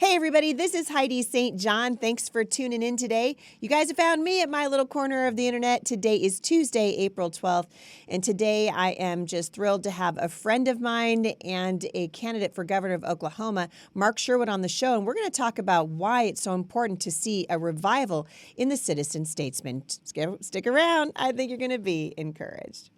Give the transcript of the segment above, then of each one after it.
Hey everybody, this is Heidi St. John. Thanks for tuning in today. You guys have found me at my little corner of the internet. Today is Tuesday, April 12th, and today I am just thrilled to have a friend of mine and a candidate for governor of Oklahoma, Mark Sherwood, on the show, and we're going to talk about why it's so important to see a revival in the Citizen Statesman. Stick around. I think you're going to be encouraged.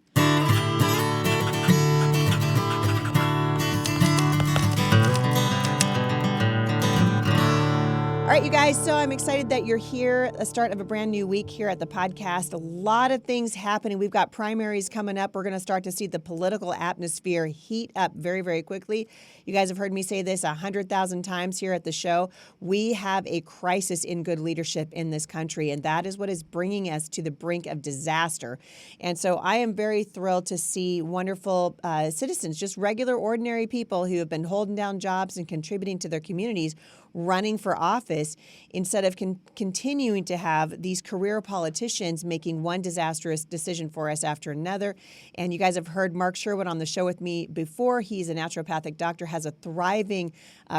All right, you guys, so I'm excited that you're here, the start of a brand new week here at the podcast. A lot of things happening. We've got primaries coming up. We're going to start to see the political atmosphere heat up very, very quickly. You guys have heard me say this 100,000 times here at the show. We have a crisis in good leadership in this country, and that is what is bringing us to the brink of disaster. And so I am very thrilled to see wonderful citizens, just regular, ordinary people who have been holding down jobs and contributing to their communities, running for office instead of continuing to have these career politicians making one disastrous decision for us after another. And you guys have heard Mark Sherwood on the show with me before. He's a naturopathic doctor, has a thriving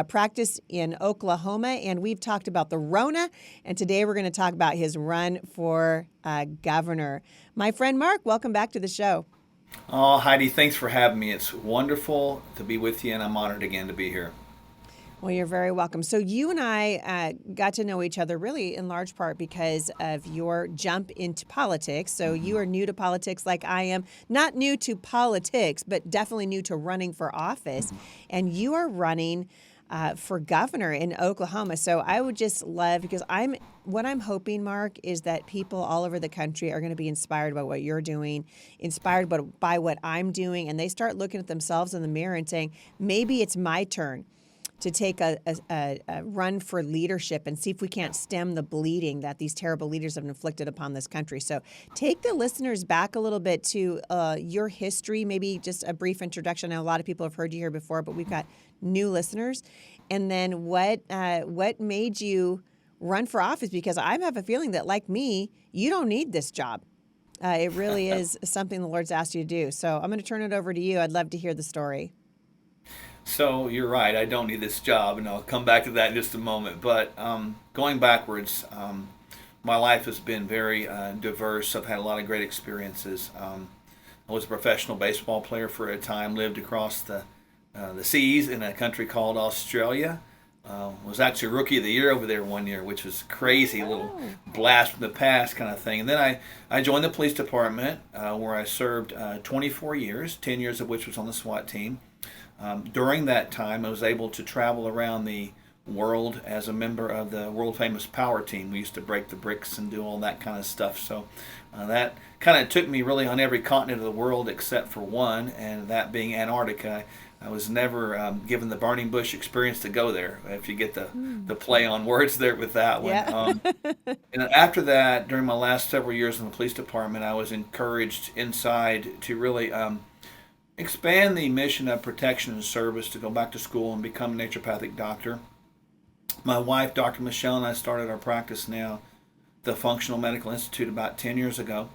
practice in Oklahoma, and we've talked about the Rona, and today we're going to talk about his run for governor. My friend Mark, welcome back to the show. Oh, Heidi, thanks for having me. It's wonderful to be with you, and I'm honored again to be here. Well, you're very welcome. So you and I got to know each other really in large part because of your jump into politics. So you are new to politics like I am. Not new to politics, but definitely new to running for office. And you are running for governor in Oklahoma. So I would just love, because what I'm hoping, Mark, is that people all over the country are going to be inspired by what you're doing, inspired by what I'm doing, and they start looking at themselves in the mirror and saying, maybe it's my turn to take a run for leadership and see if we can't stem the bleeding that these terrible leaders have inflicted upon this country. So take the listeners back a little bit to your history, maybe just a brief introduction. I know a lot of people have heard you here before, but we've got new listeners. And then what made you run for office? Because I have a feeling that, like me, you don't need this job. It really is something the Lord's asked you to do. So I'm going to turn it over to you. I'd love to hear the story. So you're right, I don't need this job, and I'll come back to that in just a moment. But going backwards, my life has been very diverse. I've had a lot of great experiences. I was a professional baseball player for a time, lived across the seas in a country called Australia. Was actually Rookie of the Year over there one year, which was crazy, a little blast from the past kind of thing. And then I joined the police department where I served 24 years, 10 years of which was on the SWAT team. During that time, I was able to travel around the world as a member of the world famous power team. We used to break the bricks and do all that kind of stuff. So that kind of took me really on every continent of the world except for one, and that being Antarctica. I was never given the burning bush experience to go there, if you get the play on words there with that one. Yeah. And after that, during my last several years in the police department, I was encouraged inside to really expand the mission of protection and service, to go back to school and become a naturopathic doctor. My wife, Dr. Michelle, and I started our practice now, the Functional Medical Institute, about 10 years ago.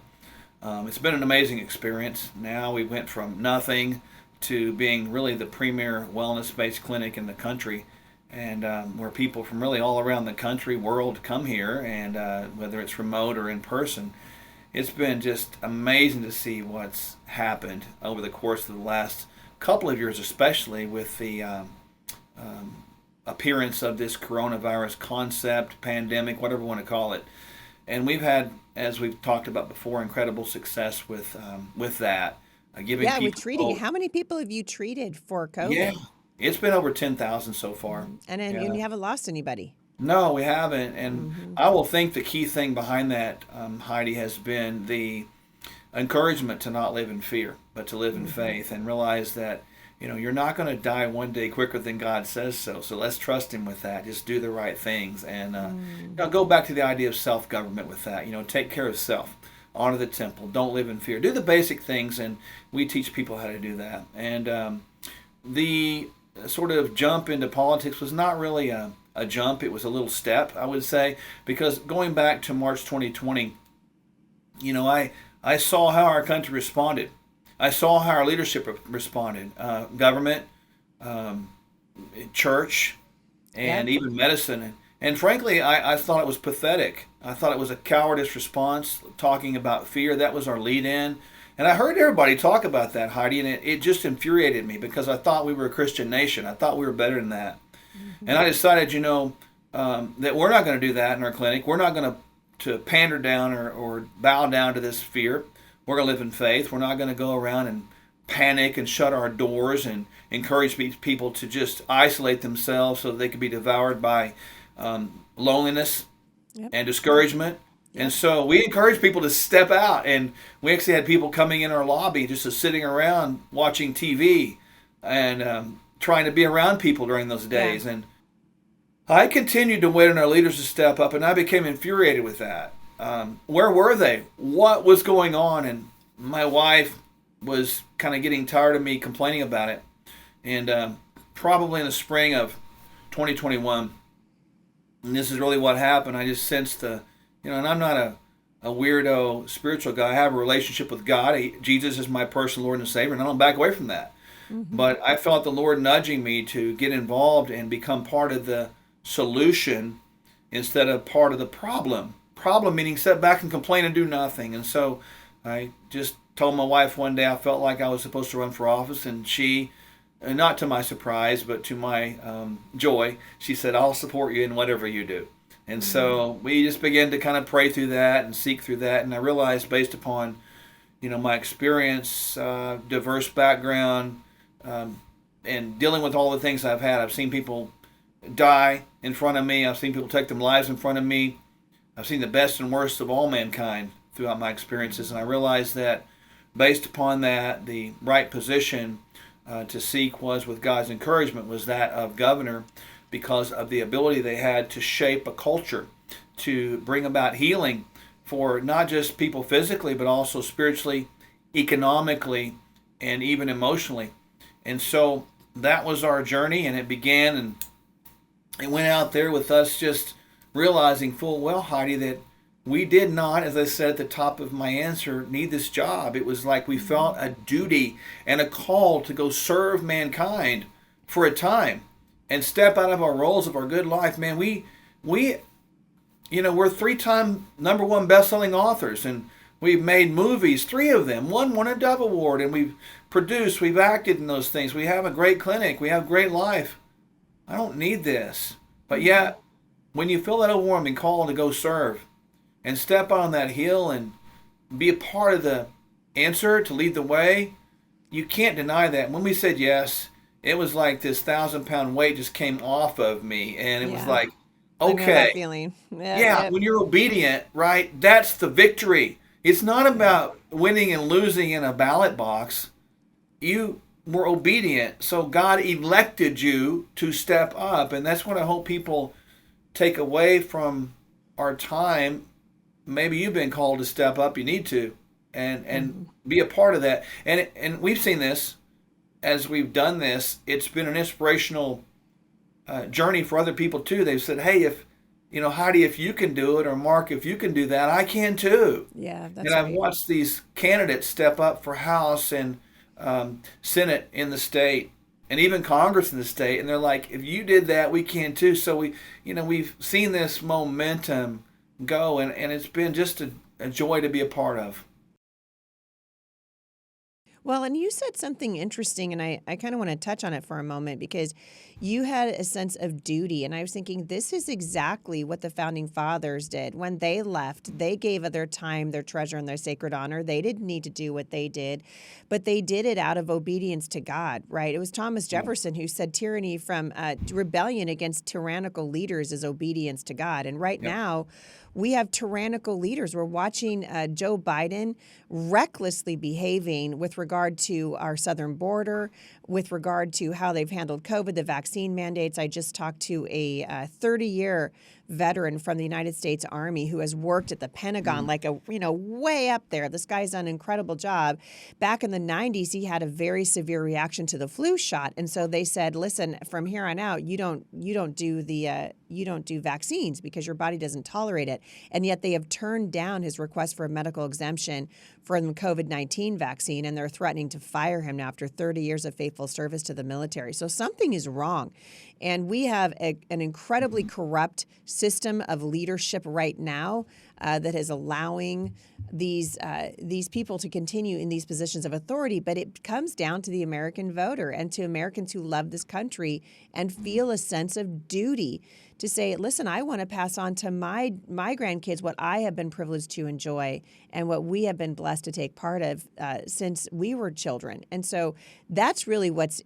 It's been an amazing experience. Now we went from nothing to being really the premier wellness-based clinic in the country, and where people from really all around the country, world, come here, and whether it's remote or in person. It's been just amazing to see what's happened over the course of the last couple of years, especially with the appearance of this coronavirus concept, pandemic, whatever you want to call it. And we've had, as we've talked about before, incredible success with that. Giving people with treating. How many people have you treated for COVID? Yeah, it's been over 10,000 so far. And you haven't lost anybody. No, we haven't. And I will think the key thing behind that, Heidi, has been the encouragement to not live in fear, but to live in faith, and realize that, you're not going to die one day quicker than God says so. So let's trust Him with that. Just do the right things. And go back to the idea of self-government with that. Take care of self. Honor the temple. Don't live in fear. Do the basic things, and we teach people how to do that. And the sort of jump into politics was not really a jump. It was a little step, I would say, because going back to March 2020, I saw how our country responded. I saw how our leadership responded. Government, church, Yeah. and even medicine. And frankly, I thought it was pathetic. I thought it was a cowardice response, talking about fear. That was our lead in. And I heard everybody talk about that, Heidi, and it just infuriated me because I thought we were a Christian nation. I thought we were better than that. And I decided, that we're not going to do that in our clinic. We're not going to pander down or bow down to this fear. We're going to live in faith. We're not going to go around and panic and shut our doors and encourage people to just isolate themselves so that they could be devoured by loneliness Yep. and discouragement. Yep. And so we encourage people to step out. And we actually had people coming in our lobby just sitting around watching TV and trying to be around people during those days. Yeah. And I continued to wait on our leaders to step up, and I became infuriated with that. Where were they? What was going on? And my wife was kind of getting tired of me complaining about it. And probably in the spring of 2021, and this is really what happened, I just sensed and I'm not a weirdo spiritual guy. I have a relationship with God. Jesus is my personal Lord and Savior, and I don't back away from that. Mm-hmm. But I felt the Lord nudging me to get involved and become part of the solution instead of part of the problem. Problem meaning sit back and complain and do nothing. And so I just told my wife one day I felt like I was supposed to run for office, and she, not to my surprise, but to my joy, she said, "I'll support you in whatever you do." And so we just began to kind of pray through that and seek through that. And I realized, based upon, my experience, diverse background, and dealing with all the things I've had, I've seen people die in front of me. I've seen people take their lives in front of me. I've seen the best and worst of all mankind throughout my experiences. And I realized that, based upon that, the right position to seek was, with God's encouragement, was that of governor, because of the ability they had to shape a culture, to bring about healing for not just people physically, but also spiritually, economically, and even emotionally. And so that was our journey, and it began, and it went out there with us just realizing full well, Heidi, that we did not, as I said at the top of my answer, need this job. It was like we felt a duty and a call to go serve mankind for a time and step out of our roles of our good life. Man, we're 3-time #1 best-selling authors, and we've made movies, 3 of them. One won a Dove Award, and we've produced, we've acted in those things. We have a great clinic. We have great life. I don't need this. But yet, when you feel that overwhelming call to go serve and step on that hill and be a part of the answer, to lead the way, you can't deny that. When we said yes, it was like this 1,000-pound weight just came off of me, and it was like, I know that okay, feeling. yeah, when you're obedient, right, that's the victory. It's not about winning and losing in a ballot box. You were obedient, so God elected you to step up, and that's what I hope people take away from our time. Maybe you've been called to step up. You need to, and be a part of that. And we've seen this as we've done this. It's been an inspirational journey for other people too. They've said, "Hey, if Heidi, if you can do it, or Mark, if you can do that, I can too." Yeah, that's And I've right. watched these candidates step up for House and Senate in the state, and even Congress in the state, and they're like, "If you did that, we can too." So we've seen this momentum go, and it's been just a joy to be a part of. Well, and you said something interesting, and I kind of want to touch on it for a moment, because you had a sense of duty. And I was thinking, this is exactly what the founding fathers did. When they left, they gave of their time, their treasure, and their sacred honor. They didn't need to do what they did, but they did it out of obedience to God, right? It was Thomas Jefferson who said tyranny from rebellion against tyrannical leaders is obedience to God. And right Yep. now, we have tyrannical leaders. We're watching Joe Biden recklessly behaving with regard to our southern border, with regard to how they've handled COVID, the vaccine mandates. I just talked to a 30-year veteran from the United States Army who has worked at the Pentagon, like way up there. This guy's done an incredible job. Back in the 90s, he had a very severe reaction to the flu shot, and so they said, "Listen, from here on out, you don't do vaccines because your body doesn't tolerate it." it. And yet they have turned down his request for a medical exemption for the COVID-19 vaccine, and they're threatening to fire him now after 30 years of faithful service to the military. So something is wrong. And we have an incredibly corrupt system of leadership right now that is allowing these people to continue in these positions of authority. But it comes down to the American voter and to Americans who love this country and feel a sense of duty to say, listen, I want to pass on to my grandkids what I have been privileged to enjoy and what we have been blessed to take part of since we were children. And so that's really what's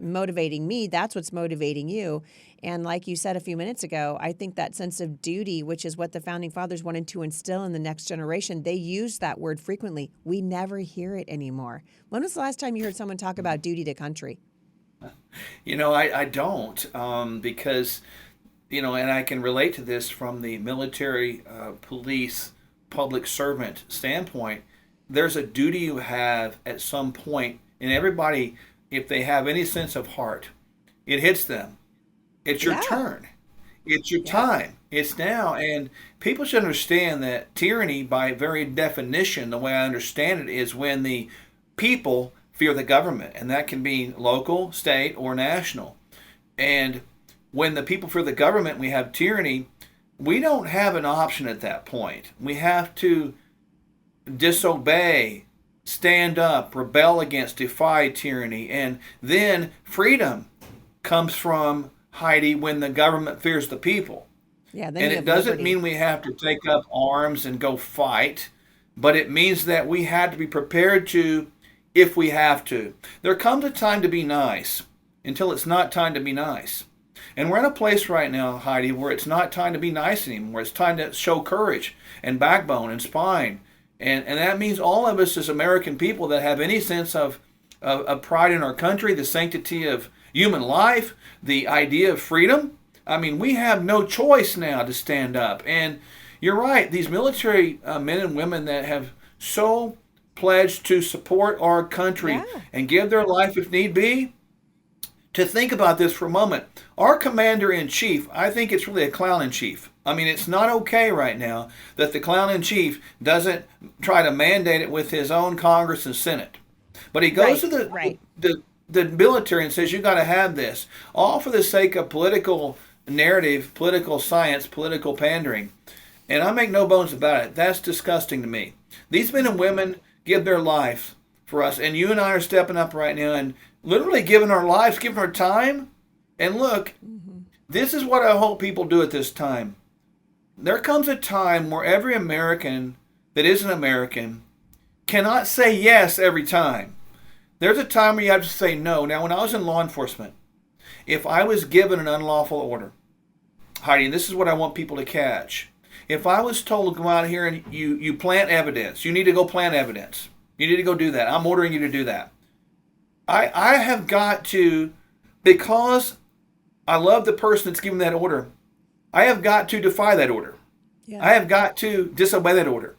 motivating me. That's what's motivating you. And like you said a few minutes ago, I think that sense of duty, which is what the Founding Fathers wanted to instill in the next generation, they use that word frequently. We never hear it anymore. When was the last time you heard someone talk about duty to country? I don't, because, and I can relate to this from the military, police, public servant standpoint. There's a duty you have at some point, and everybody, if they have any sense of heart, it hits them. It's your turn. It's your time. It's now. And people should understand that tyranny, by very definition, the way I understand it, is when the people fear the government. And that can be local, state, or national. And when the people fear the government, we have tyranny, we don't have an option at that point. We have to disobey, stand up, rebel against, defy tyranny. And then freedom comes from, Heidi, when the government fears the people. Yeah, and it doesn't mean we have to take up arms and go fight, but it means that we had to be prepared to, if we have to. There comes a time to be nice until it's not time to be nice. And we're in a place right now, Heidi, where it's not time to be nice anymore. It's time to show courage and backbone and spine. And that means all of us as American people that have any sense of pride in our country, the sanctity of human life, the idea of freedom. I mean, we have no choice now to stand up. And you're right, these military men and women that have so pledged to support our country and give their life if need be, to think about this for a moment. Our commander-in-chief, I think it's really a clown-in-chief. I mean, it's not okay right now that the clown-in-chief doesn't try to mandate it with his own Congress and Senate. But he goes to the military and says, you got to have this, all for the sake of political narrative, political science, political pandering. And I make no bones about it. That's disgusting to me. These men and women give their life for us, and you and I are stepping up right now and literally giving our lives, giving our time. And look, this is what I hope people do at this time. There comes a time where every American that is an American cannot say yes every time. There's a time where you have to say no. Now, when I was in law enforcement, if I was given an unlawful order, Heidi, and this is what I want people to catch. If I was told to go out here and you plant evidence, you need to go plant evidence. You need to go do that. I'm ordering you to do that. I have got to, because I love the person that's giving that order, I have got to defy that order. I have got to disobey that order.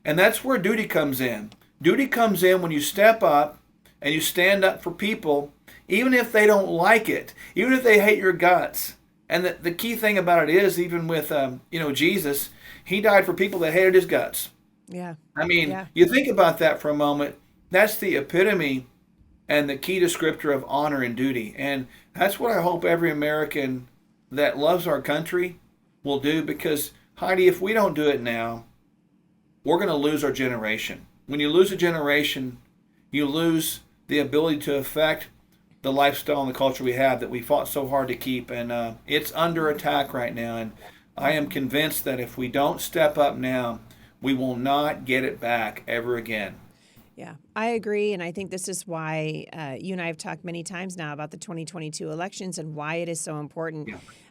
And that's where duty comes in. Duty comes in when you step up and you stand up for people, even if they don't like it, even if they hate your guts. And the key thing about it is, even with Jesus, he died for people that hated his guts. Yeah. I mean, you think about that for a moment. That's the epitome and the key descriptor of honor and duty. And that's what I hope every American that loves our country will do, because, Heidi, if we don't do it now, we're going to lose our generation. When you lose a generation, you lose the ability to affect the lifestyle and the culture we have that we fought so hard to keep. And it's under attack right now. And I am convinced that if we don't step up now, we will not get it back ever again. Yeah, I agree. And I think this is why you and I have talked many times now about the 2022 elections and why it is so important.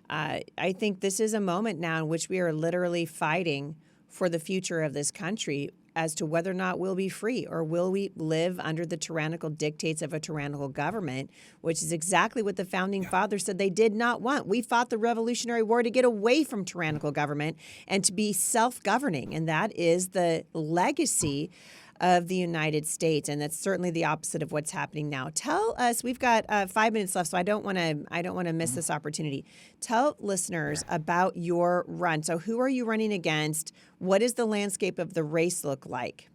I think this is a moment now in which we are literally fighting for the future of this country as to whether or not we'll be free, or will we live under the tyrannical dictates of a tyrannical government, which is exactly what the Founding Fathers said they did not want. We fought the Revolutionary War to get away from tyrannical government and to be self-governing, and that is the legacy of the United States, and that's certainly the opposite of what's happening now. Tell us, we've got 5 minutes left, so I don't want to miss this opportunity. Tell listeners about your run. So who are you running against? What does the landscape of the race look like?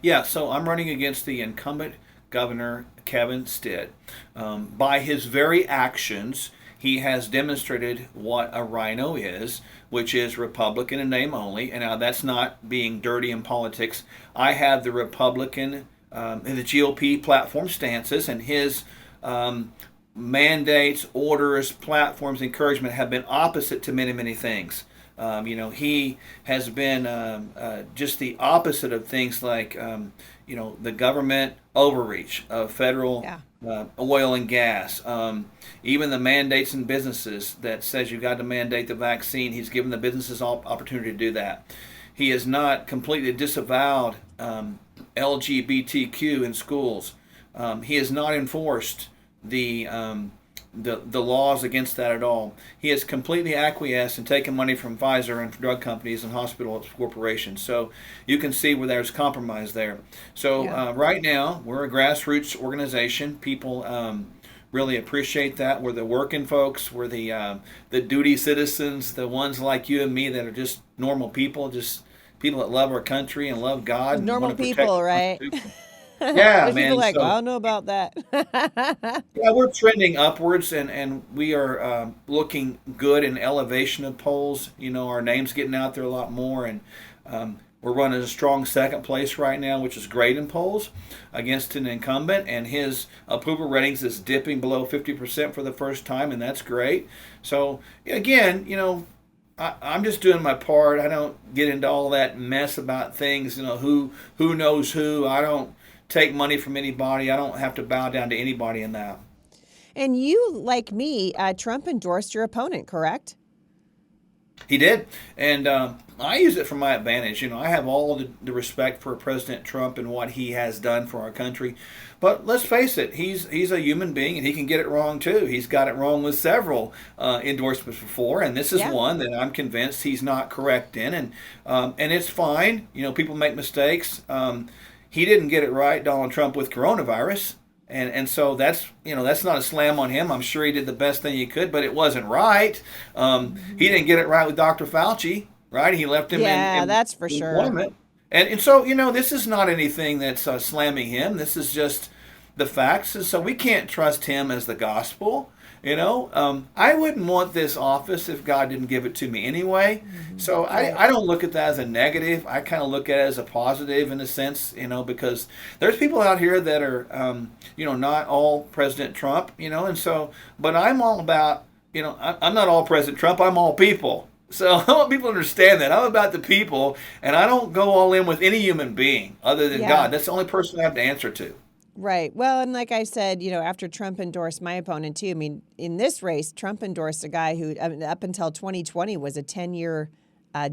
Yeah, so I'm running against the incumbent governor, Kevin Stitt. By his very actions, he has demonstrated what a rhino is, which is Republican in name only. And now that's not being dirty in politics. I have the Republican and the GOP platform stances, and his mandates, orders, platforms, encouragement have been opposite to many, many things. He has been just the opposite of things like, the government overreach of federal oil and gas. Even the mandates in businesses that says you've got to mandate the vaccine. He's given the businesses all opportunity to do that. He has not completely disavowed LGBTQ in schools. He has not enforced the laws against that at all. He has completely acquiesced and taken money from Pfizer and drug companies and hospital corporations. So you can see where there's compromise there. So right now, we're a grassroots organization. People really appreciate that. We're the working folks. We're the duty citizens, the ones like you and me that are just normal people, just people that love our country and love God. Normal and people, right? Yeah, man. People like, I don't know about that. Yeah, we're trending upwards, and we are looking good in elevation of polls. Our name's getting out there a lot more, and we're running a strong second place right now, which is great in polls against an incumbent, and his approval ratings is dipping below 50% for the first time, and that's great. So again, I'm just doing my part. I don't get into all that mess about things. Who knows who. I don't take money from anybody. I don't have to bow down to anybody in that. And you, like me, Trump endorsed your opponent, correct? He did, and I use it for my advantage. I have all the respect for President Trump and what he has done for our country. But let's face it, he's a human being, and he can get it wrong too. He's got it wrong with several endorsements before, and this is one that I'm convinced he's not correct in, and it's fine. People make mistakes. He didn't get it right, Donald Trump, with coronavirus. And so that's not a slam on him. I'm sure he did the best thing he could, but it wasn't right. He didn't get it right with Dr. Fauci, right? He left him in that's for sure. Employment. And so, this is not anything that's slamming him. This is just the facts. And so we can't trust him as the gospel. I wouldn't want this office if God didn't give it to me anyway. So I don't look at that as a negative. I kind of look at it as a positive in a sense, because there's people out here that are, not all President Trump, and so, but I'm all about, I'm not all President Trump, I'm all people. So I want people to understand that. I'm about the people, and I don't go all in with any human being other than God. That's the only person I have to answer to. Right. Well, and like I said, after Trump endorsed my opponent too, I mean, in this race, Trump endorsed a guy who up until 2020 was a 10-year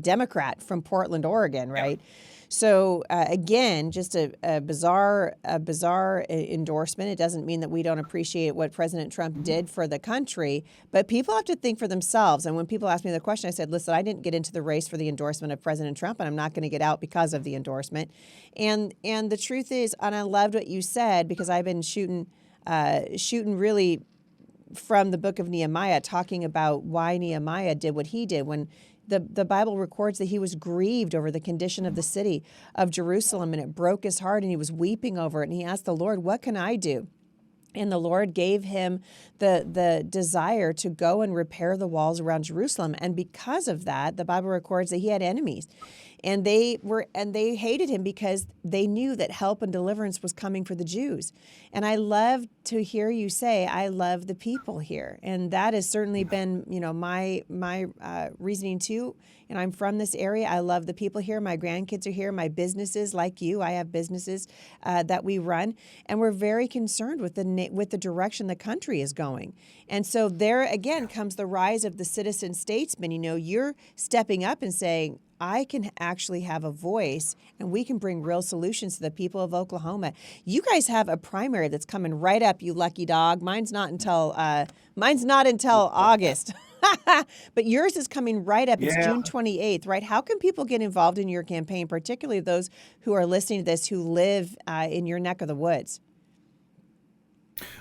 Democrat from Portland, Oregon, right? Yeah. So again, just a bizarre endorsement. It doesn't mean that we don't appreciate what President Trump did for the country, but people have to think for themselves. And when people ask me the question, I said, listen, I didn't get into the race for the endorsement of President Trump, and I'm not going to get out because of the endorsement. And the truth is, and I loved what you said, because I've been shooting really from the book of Nehemiah, talking about why Nehemiah did what he did when the Bible records that he was grieved over the condition of the city of Jerusalem, and it broke his heart, and he was weeping over it. And he asked the Lord, what can I do? And the Lord gave him the desire to go and repair the walls around Jerusalem. And because of that, the Bible records that he had enemies. And they hated him because they knew that help and deliverance was coming for the Jews. And I love to hear you say, I love the people here. And that has certainly been, my reasoning too. And I'm from this area. I love the people here. My grandkids are here. My businesses, like you, I have businesses that we run. And we're very concerned with the direction the country is going. And so there again comes the rise of the citizen statesman. You're stepping up and saying, I can actually have a voice, and we can bring real solutions to the people of Oklahoma. You guys have a primary that's coming right up, you lucky dog. Mine's not until August. But yours is coming right up. It's Yeah. June 28th, right? How can people get involved in your campaign, particularly those who are listening to this who live in your neck of the woods?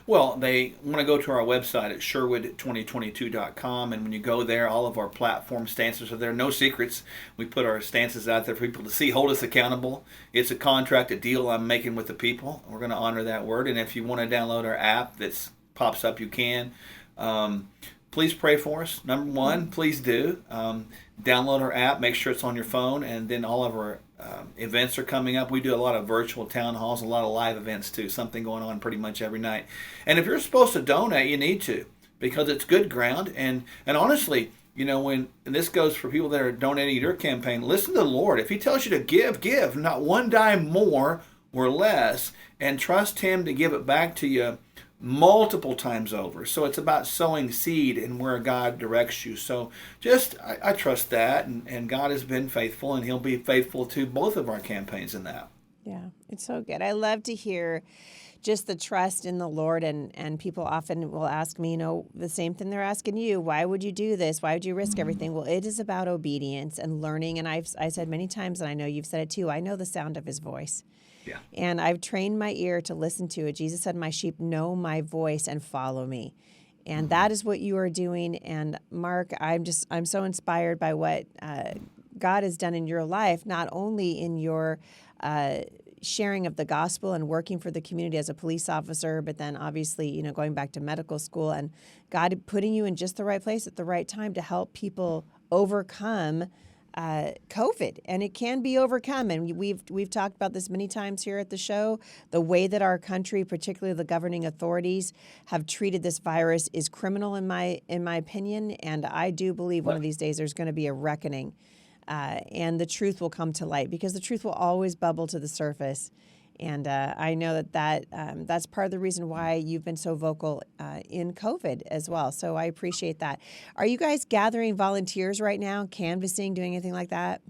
Well, they want to go to our website at sherwood2022.com, and when you go there, all of our platform stances are there. No secrets. We put our stances out there for people to see, hold us accountable. It's a contract, a deal I'm making with the people. We're going to honor that word. And if you want to download our app that pops up, you can. Please pray for us. Number one, please do. Download our app, make sure it's on your phone, and then all of our events are coming up. We do a lot of virtual town halls, a lot of live events too, something going on pretty much every night. And if you're supposed to donate, you need to, because it's good ground. And honestly, when and this goes for people that are donating to your campaign, listen to the Lord. If he tells you to give, not one dime more or less, and trust him to give it back to you multiple times over. So it's about sowing seed and where God directs you. So I trust that, and God has been faithful, and he'll be faithful to both of our campaigns in that. Yeah, it's so good. I love to hear just the trust in the Lord, and people often will ask me, the same thing they're asking you. Why would you do this? Why would you risk everything? Well, it is about obedience and learning. And I said many times, and I know you've said it too, I know the sound of his voice. Yeah. And I've trained my ear to listen to it. Jesus said, my sheep know my voice and follow me. And that is what you are doing. And Mark, I'm so inspired by what God has done in your life, not only in your sharing of the gospel and working for the community as a police officer, but then obviously, going back to medical school, and God putting you in just the right place at the right time to help people overcome COVID. And it can be overcome. And we've talked about this many times here at the show. The way that our country, particularly the governing authorities, have treated this virus is criminal in my opinion. And I do believe one of these days there's going to be a reckoning, and the truth will come to light, because the truth will always bubble to the surface. And I know that's part of the reason why you've been so vocal in COVID as well. So I appreciate that. Are you guys gathering volunteers right now, canvassing, doing anything like that?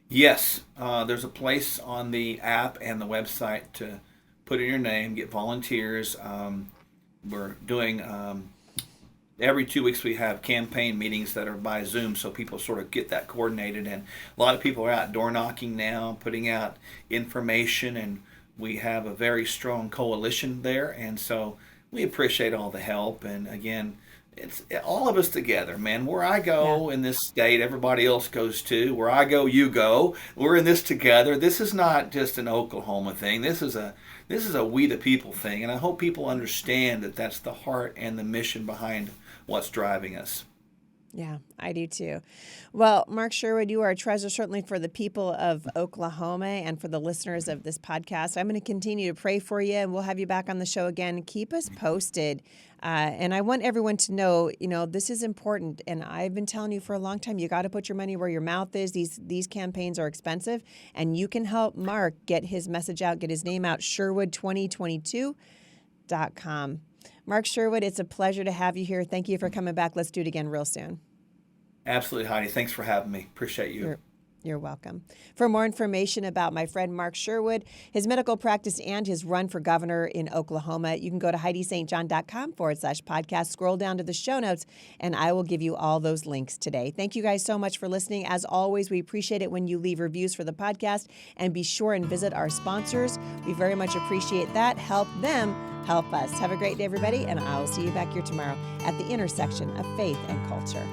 Yes. There's a place on the app and the website to put in your name, get volunteers. We're doing every 2 weeks we have campaign meetings that are by Zoom, so people sort of get that coordinated. And a lot of people are out door knocking now, putting out information, and we have a very strong coalition there. And so we appreciate all the help. And again, it's all of us together, man. Where I go in this state, everybody else goes too. Where I go, you go. We're in this together. This is not just an Oklahoma thing. This is a we the people thing. And I hope people understand that that's the heart and the mission behind what's driving us. Yeah, I do too. Well, Mark Sherwood, you are a treasure certainly for the people of Oklahoma and for the listeners of this podcast. I'm going to continue to pray for you, and we'll have you back on the show again. Keep us posted. And I want everyone to know, this is important. And I've been telling you for a long time, you got to put your money where your mouth is. These campaigns are expensive, and you can help Mark get his message out, get his name out, Sherwood2022.com. Mark Sherwood, it's a pleasure to have you here. Thank you for coming back. Let's do it again real soon. Absolutely, Heidi. Thanks for having me. Appreciate you. You're welcome. For more information about my friend Mark Sherwood, his medical practice, and his run for governor in Oklahoma, you can go to HeidiSt.John.com/podcast, scroll down to the show notes, and I will give you all those links today. Thank you guys so much for listening. As always, we appreciate it when you leave reviews for the podcast, and be sure and visit our sponsors. We very much appreciate that. Help them help us. Have a great day, everybody, and I will see you back here tomorrow at the intersection of faith and culture.